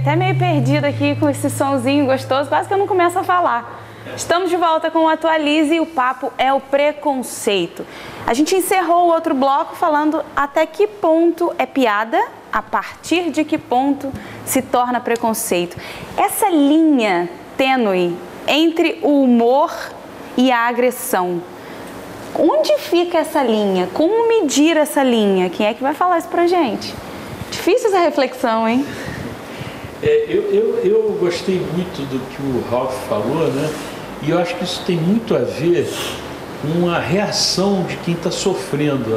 até meio perdida aqui com esse sonzinho gostoso, quase que eu não começo a falar. Estamos de volta com o Atualize e o papo é o preconceito. A gente encerrou o outro bloco falando até que ponto é piada, a partir de que ponto se torna preconceito. Essa linha tênue entre o humor e a agressão, onde fica essa linha? Como medir essa linha? Quem é que vai falar isso pra gente? Difícil essa reflexão, hein? Eu gostei muito do que o Ralph falou, né? E eu acho que isso tem muito a ver com a reação de quem está sofrendo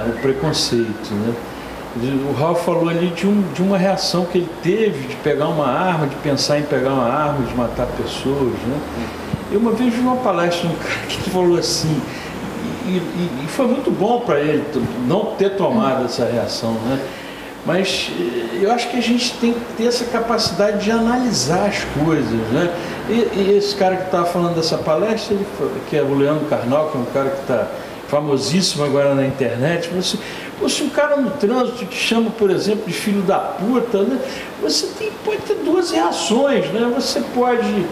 o preconceito, né? O Ralph falou ali de uma reação que ele teve de pegar uma arma, de pensar em pegar uma arma, de matar pessoas, né? Eu uma vez vi uma palestra de um cara que falou assim, e foi muito bom para ele não ter tomado essa reação, né? Mas eu acho que a gente tem que ter essa capacidade de analisar as coisas, né? E esse cara que estava falando dessa palestra, que é o Leandro Carnal, que é um cara que está famosíssimo agora na internet, se um cara no trânsito te chama, por exemplo, de filho da puta, né? Você pode ter duas reações, né? Você pode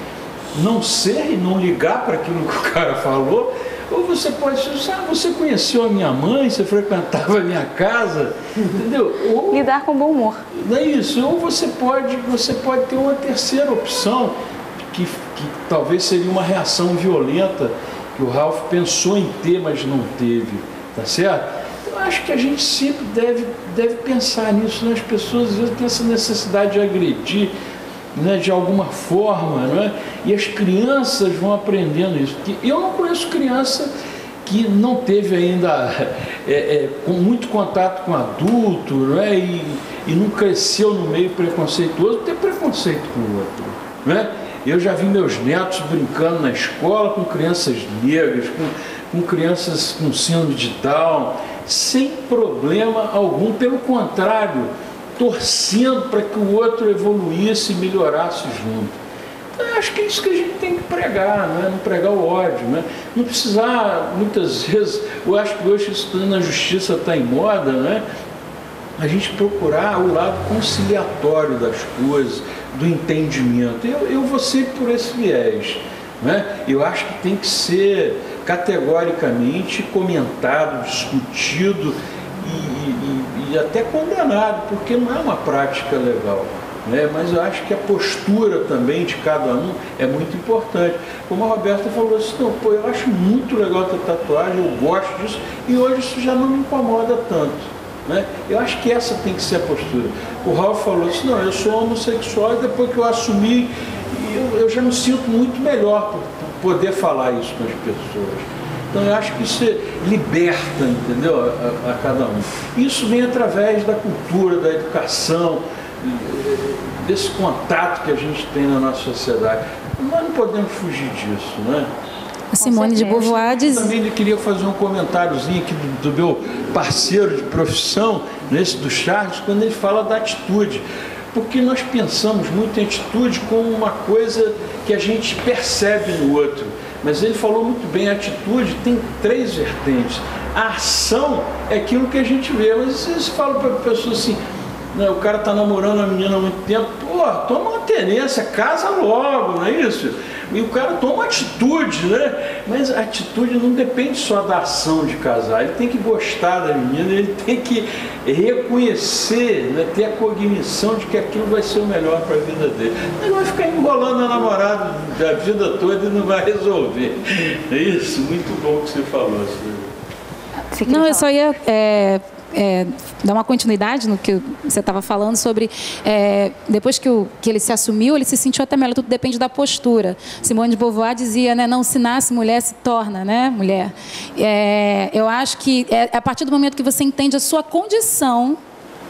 não ser e não ligar para aquilo que o cara falou, ou você pode dizer, você conheceu a minha mãe, você frequentava a minha casa, entendeu? Ou, lidar com bom humor. Não é isso, ou você pode ter uma terceira opção, que talvez seria uma reação violenta, que o Ralph pensou em ter, mas não teve, tá certo? Eu acho que a gente sempre deve pensar nisso, né? As pessoas às vezes têm essa necessidade de agredir, né, de alguma forma, né? E as crianças vão aprendendo isso. Porque eu não conheço criança que não teve ainda com muito contato com adulto, né? E não cresceu no meio preconceituoso, ter preconceito com o outro, né? Eu já vi meus netos brincando na escola com crianças negras, com crianças com síndrome de Down, sem problema algum, pelo contrário, torcendo para que o outro evoluísse e melhorasse junto. Então, eu acho que é isso que a gente tem que pregar, né? Não pregar o ódio, né? Não precisar, muitas vezes, eu acho que hoje isso na justiça está em moda, né? A gente procurar o lado conciliatório das coisas, do entendimento. Eu vou sempre por esse viés, né? Eu acho que tem que ser categoricamente comentado, discutido e até condenado, porque não é uma prática legal, né? Mas eu acho que a postura também de cada um é muito importante. Como a Roberta falou assim, não, eu acho muito legal ter tatuagem, eu gosto disso, e hoje isso já não me incomoda tanto, né? Eu acho que essa tem que ser a postura. O Ralph falou assim, não, eu sou homossexual, e depois que eu assumi, eu já me sinto muito melhor por poder falar isso com as pessoas. Então eu acho que isso liberta, entendeu, a cada um. Isso vem através da cultura, da educação, desse contato que a gente tem na nossa sociedade. Nós não podemos fugir disso, né? A Simone de Beauvoir diz... Também queria fazer um comentáriozinho aqui do meu parceiro de profissão, nesse do Charles, quando ele fala da atitude. Porque nós pensamos muito em atitude como uma coisa que a gente percebe no outro. Mas ele falou muito bem, a atitude tem três vertentes. A ação é aquilo que a gente vê. Mas você fala para a pessoa assim, né, o cara está namorando a menina há muito tempo, pô, toma uma tenência, casa logo, não é isso? E o cara toma uma atitude, né? Mas a atitude não depende só da ação de casar, ele tem que gostar da menina, ele tem que reconhecer, né, ter a cognição de que aquilo vai ser o melhor para a vida dele. Ele vai ficar enrolando a namorada a vida toda e não vai resolver. É isso, muito bom que você falou. Não, eu só ia dar uma continuidade no que você estava falando sobre depois que ele se assumiu, ele se sentiu até melhor, tudo depende da postura. Simone de Beauvoir dizia, né, não se nasce mulher, se torna, né, mulher. Eu acho que a partir do momento que você entende a sua condição,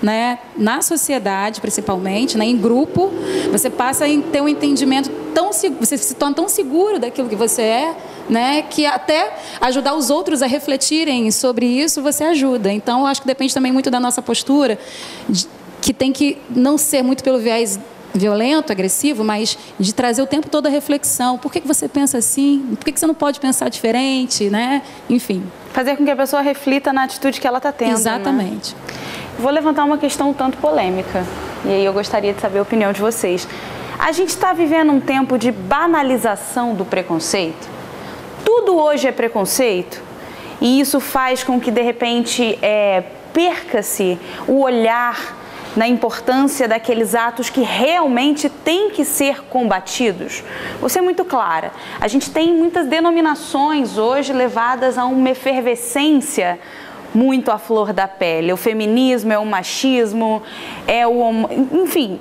né, na sociedade principalmente, né, em grupo, você passa a ter um entendimento você se torna tão seguro daquilo que você é, né, que até ajudar os outros a refletirem sobre isso, você ajuda. Então, eu acho que depende também muito da nossa postura, que tem que não ser muito pelo viés violento, agressivo, mas de trazer o tempo todo a reflexão. Por que você pensa assim? Por que você não pode pensar diferente, né? Enfim. Fazer com que a pessoa reflita na atitude que ela está tendo. Exatamente. Né? Vou levantar uma questão um tanto polêmica. e aí eu gostaria de saber a opinião de vocês. A gente está vivendo um tempo de banalização do preconceito? Tudo hoje é preconceito? E isso faz com que, de repente, perca-se o olhar na importância daqueles atos que realmente têm que ser combatidos? Vou ser muito clara. A gente tem muitas denominações hoje levadas a uma efervescência muito à flor da pele. O feminismo, é o machismo, enfim,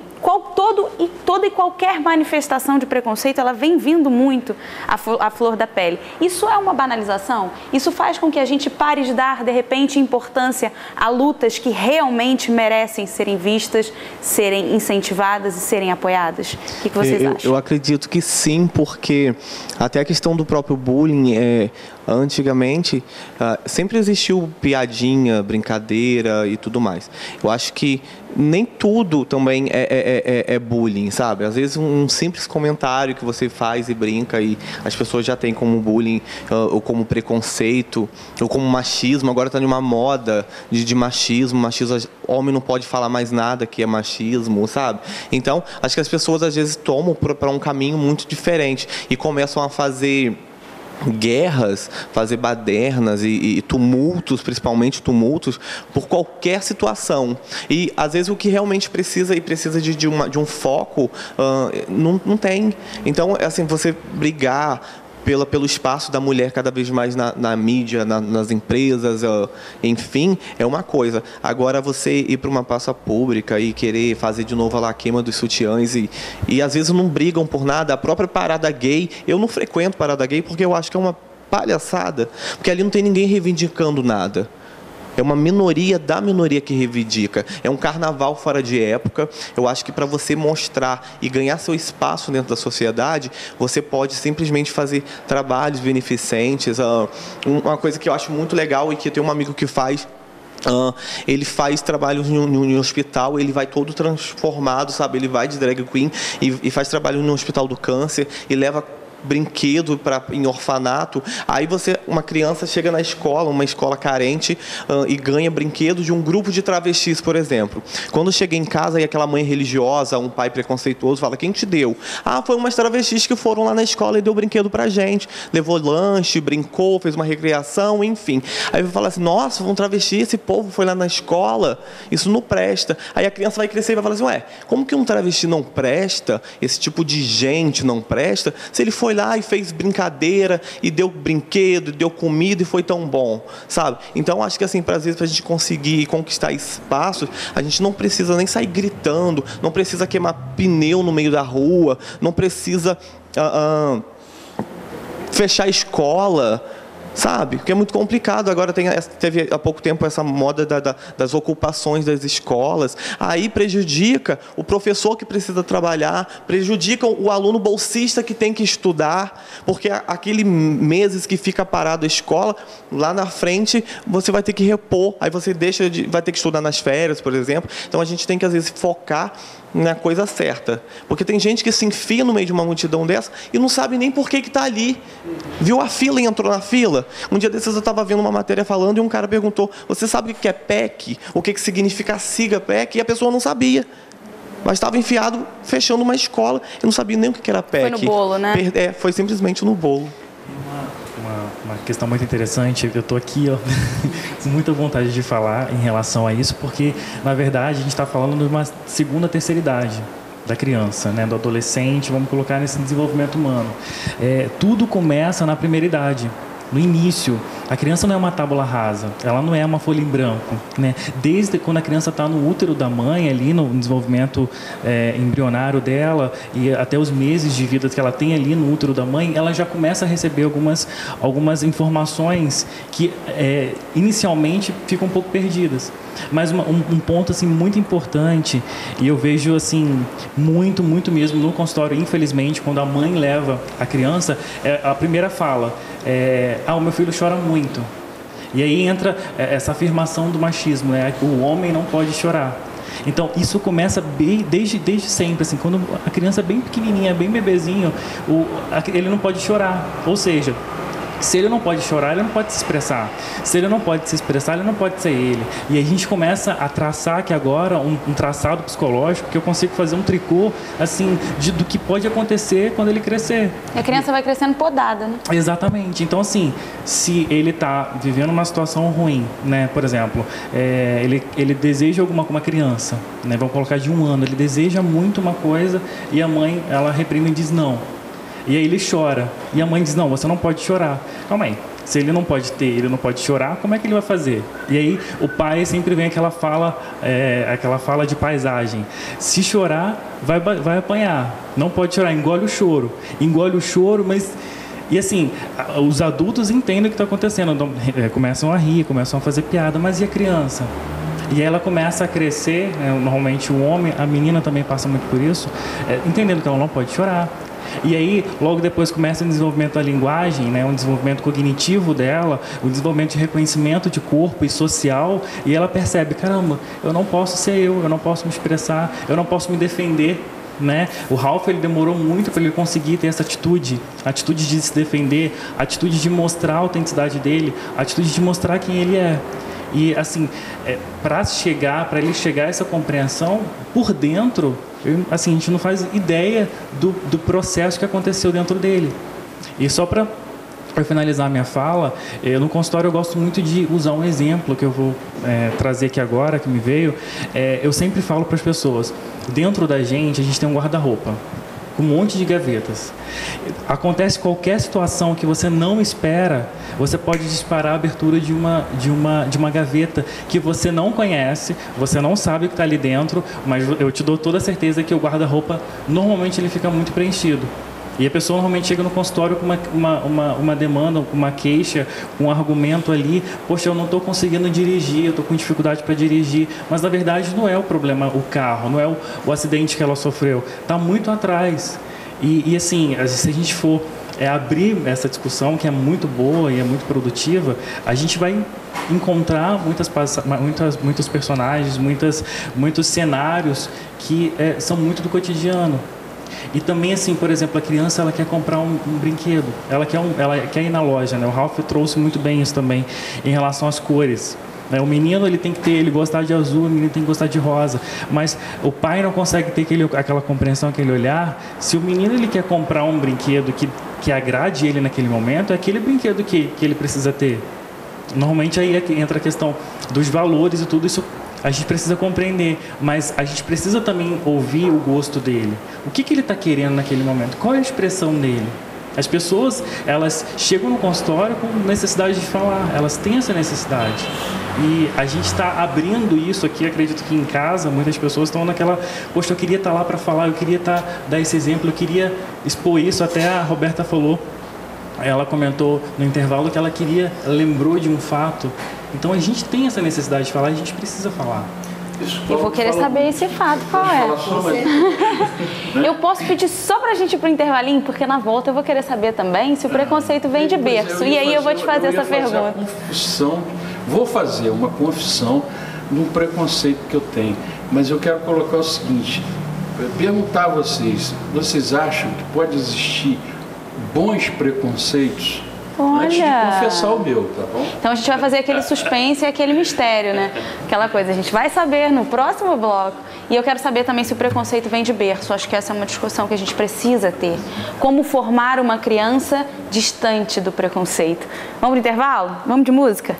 toda e qualquer manifestação de preconceito, ela vem vindo muito à flor da pele. Isso é uma banalização? Isso faz com que a gente pare de dar, de repente, importância a lutas que realmente merecem serem vistas, serem incentivadas e serem apoiadas? O que vocês acham? Eu acredito que sim, porque até a questão do próprio bullying, antigamente, sempre existiu piadinha, brincadeira e tudo mais. Eu acho que nem tudo também é bullying, sabe? Às vezes um simples comentário que você faz e brinca e as pessoas já têm como bullying ou como preconceito ou como machismo. Agora está numa moda de machismo, homem não pode falar mais nada que é machismo, sabe? Então, acho que as pessoas às vezes tomam para um caminho muito diferente e começam a fazer guerras, fazer badernas e tumultos, principalmente tumultos, por qualquer situação. E, às vezes, o que realmente precisa de um foco, não tem. Então, assim, você brigar pelo espaço da mulher cada vez mais na mídia, nas empresas, enfim, é uma coisa. Agora, você ir para uma praça pública e querer fazer de novo a queima dos sutiãs e às vezes não brigam por nada. A própria parada gay, eu não frequento parada gay porque eu acho que é uma palhaçada, porque ali não tem ninguém reivindicando nada. É uma minoria da minoria que reivindica. É um carnaval fora de época. Eu acho que para você mostrar e ganhar seu espaço dentro da sociedade, você pode simplesmente fazer trabalhos beneficentes. Uma coisa que eu acho muito legal e que eu tenho um amigo que faz, ele faz trabalhos em um hospital, ele vai todo transformado, sabe? Ele vai de drag queen e faz trabalho no Hospital do Câncer e leva brinquedo em orfanato. Aí uma criança chega na escola, uma escola carente, e ganha brinquedo de um grupo de travestis, por exemplo. Quando chega em casa e aquela mãe religiosa, um pai preconceituoso, fala: quem te deu? Foi umas travestis que foram lá na escola e deu brinquedo pra gente. Levou lanche, brincou, fez uma recreação, enfim. Aí eu falo assim: nossa, um travesti, esse povo foi lá na escola, isso não presta. Aí a criança vai crescer e vai falar assim: como que um travesti não presta, esse tipo de gente não presta, se ele foi lá e fez brincadeira e deu brinquedo, deu comida e foi tão bom, sabe? Então, acho que assim, às vezes, para a gente conseguir conquistar espaços, a gente não precisa nem sair gritando, não precisa queimar pneu no meio da rua, não precisa fechar a escola, sabe? Porque é muito complicado. Agora teve há pouco tempo essa moda das ocupações das escolas. Aí prejudica o professor que precisa trabalhar, prejudica o aluno bolsista que tem que estudar, porque aquele meses que fica parado a escola, lá na frente você vai ter que repor, aí você vai ter que estudar nas férias, por exemplo. Então a gente tem que às vezes focar na coisa certa, porque tem gente que se enfia no meio de uma multidão dessa e não sabe nem por que está ali. Viu a fila e entrou na fila. Um dia desses eu estava vendo uma matéria falando e um cara perguntou: você sabe o que é PEC? O que significa a sigla PEC? E a pessoa não sabia, mas estava enfiado fechando uma escola e não sabia nem o que era PEC. Foi no bolo, né? Foi simplesmente no bolo. Uma questão muito interessante, eu estou aqui com muita vontade de falar em relação a isso, porque, na verdade, a gente está falando de uma segunda, terceira idade da criança, né, do adolescente, vamos colocar nesse desenvolvimento humano. Tudo começa na primeira idade. No início, a criança não é uma tábula rasa, ela não é uma folha em branco, né? Desde quando a criança está no útero da mãe, ali no desenvolvimento embrionário dela, e até os meses de vida que ela tem ali no útero da mãe, ela já começa a receber algumas informações que inicialmente ficam um pouco perdidas. Mas um ponto assim, muito importante, e eu vejo assim, muito mesmo no consultório, infelizmente, quando a mãe leva a criança, a primeira fala o meu filho chora muito. E aí entra essa afirmação do machismo, né? O homem não pode chorar. Então, isso começa desde sempre, assim, quando a criança é bem pequenininha, bem bebezinho, ele não pode chorar. Ou seja, Se ele não pode chorar, ele não pode se expressar. Se ele não pode se expressar, ele não pode ser ele. E a gente começa a traçar aqui agora um traçado psicológico que eu consigo fazer um tricô, assim, do que pode acontecer quando ele crescer. E a criança vai crescendo podada, né? Exatamente. Então, assim, se ele está vivendo uma situação ruim, né? Por exemplo, ele deseja uma criança, né? Vamos colocar de 1 ano, ele deseja muito uma coisa e a mãe, ela reprime e diz não. E aí ele chora. E a mãe diz, não, você não pode chorar. Calma aí. Se ele não pode ter, ele não pode chorar, como é que ele vai fazer? E aí o pai sempre vem aquela fala de paisagem. Se chorar, vai apanhar. Não pode chorar, engole o choro. Engole o choro, mas... E assim, os adultos entendem o que está acontecendo. Então, começam a rir, começam a fazer piada. Mas e a criança? E aí ela começa a crescer, né? Normalmente o homem, a menina também passa muito por isso, entendendo que ela não pode chorar. E aí, logo depois começa o desenvolvimento da linguagem, né, um desenvolvimento cognitivo dela, o desenvolvimento de reconhecimento de corpo e social, e ela percebe, caramba, eu não posso ser eu não posso me expressar, eu não posso me defender, né? O Ralph, ele demorou muito para ele conseguir ter essa atitude de se defender, atitude de mostrar a autenticidade dele, atitude de mostrar quem ele é. E assim, para ele chegar a essa compreensão, por dentro, assim, a gente não faz ideia do processo que aconteceu dentro dele. E só para finalizar a minha fala, no consultório eu gosto muito de usar um exemplo que eu vou trazer aqui agora, que me veio. Eu sempre falo para as pessoas, dentro da gente, a gente tem um guarda-roupa com um monte de gavetas. Acontece qualquer situação que você não espera, você pode disparar a abertura de uma gaveta que você não conhece, você não sabe o que está ali dentro, mas eu te dou toda a certeza que o guarda-roupa, normalmente, ele fica muito preenchido. E a pessoa normalmente chega no consultório com uma demanda, com uma queixa, com um argumento ali, poxa, eu não estou conseguindo dirigir, eu estou com dificuldade para dirigir, mas na verdade não é o problema o carro, não é o acidente que ela sofreu, está muito atrás. E assim, se a gente for abrir essa discussão, que é muito boa e é muito produtiva, a gente vai encontrar muitos personagens, muitos cenários que são muito do cotidiano. E também, assim, por exemplo, a criança, ela quer comprar um brinquedo, ela quer ir na loja, né? O Ralph trouxe muito bem isso também em relação às cores. O menino, ele gostar de azul, o menino tem que gostar de rosa, mas o pai não consegue ter aquela compreensão, aquele olhar. Se o menino, ele quer comprar um brinquedo que agrade ele naquele momento, é aquele brinquedo que ele precisa ter. Normalmente aí entra a questão dos valores e tudo isso. A gente precisa compreender, mas a gente precisa também ouvir o gosto dele. O que ele está querendo naquele momento? Qual é a expressão dele? As pessoas, elas chegam no consultório com necessidade de falar, elas têm essa necessidade. E a gente está abrindo isso aqui, acredito que em casa, muitas pessoas estão naquela, poxa, eu queria estar lá para falar, eu queria dar esse exemplo, eu queria expor isso, até a Roberta falou, ela comentou no intervalo que ela lembrou de um fato. Então a gente tem essa necessidade de falar, a gente precisa falar. Eu vou querer saber esse fato, qual é? Eu posso pedir só pra gente ir pro intervalinho, porque na volta eu vou querer saber também se o preconceito vem de berço. E aí eu vou te fazer essa pergunta. Vou fazer uma confissão de um preconceito que eu tenho, mas eu quero colocar o seguinte, perguntar a vocês acham que pode existir bons preconceitos? Olha. Antes de confessar o meu, tá bom? Então a gente vai fazer aquele suspense e aquele mistério, né? Aquela coisa, a gente vai saber no próximo bloco. E eu quero saber também se o preconceito vem de berço. Acho que essa é uma discussão que a gente precisa ter. Como formar uma criança distante do preconceito. Vamos pro intervalo? Vamos de música?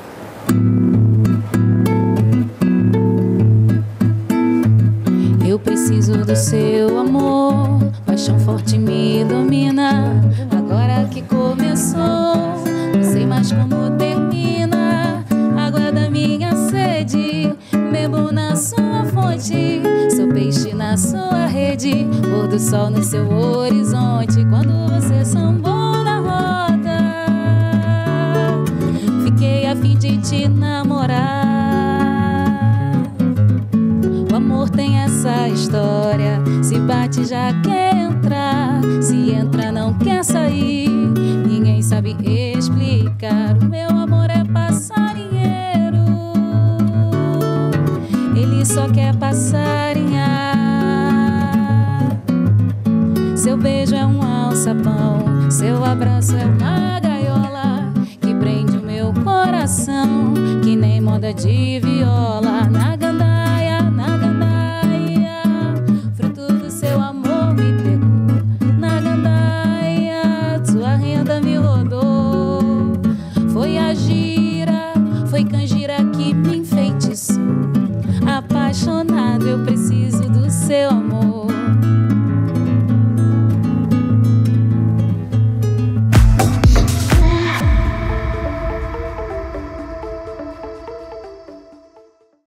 Eu preciso do seu amor, paixão forte me domina. Agora que começou, não sei mais como termina. Água da minha sede, bebo na sua fonte. Sou peixe na sua rede, pôr do sol no seu horizonte. Quando você sambou na roda, fiquei a fim de te namorar. O amor tem essa história, se bate já quer entrar, se entra não quer sair, ninguém sabe explicar. O meu amor é passarinheiro, ele só quer passarinhar. Seu beijo é um alçapão, seu abraço é uma gaiola, coração, que nem moda de viola na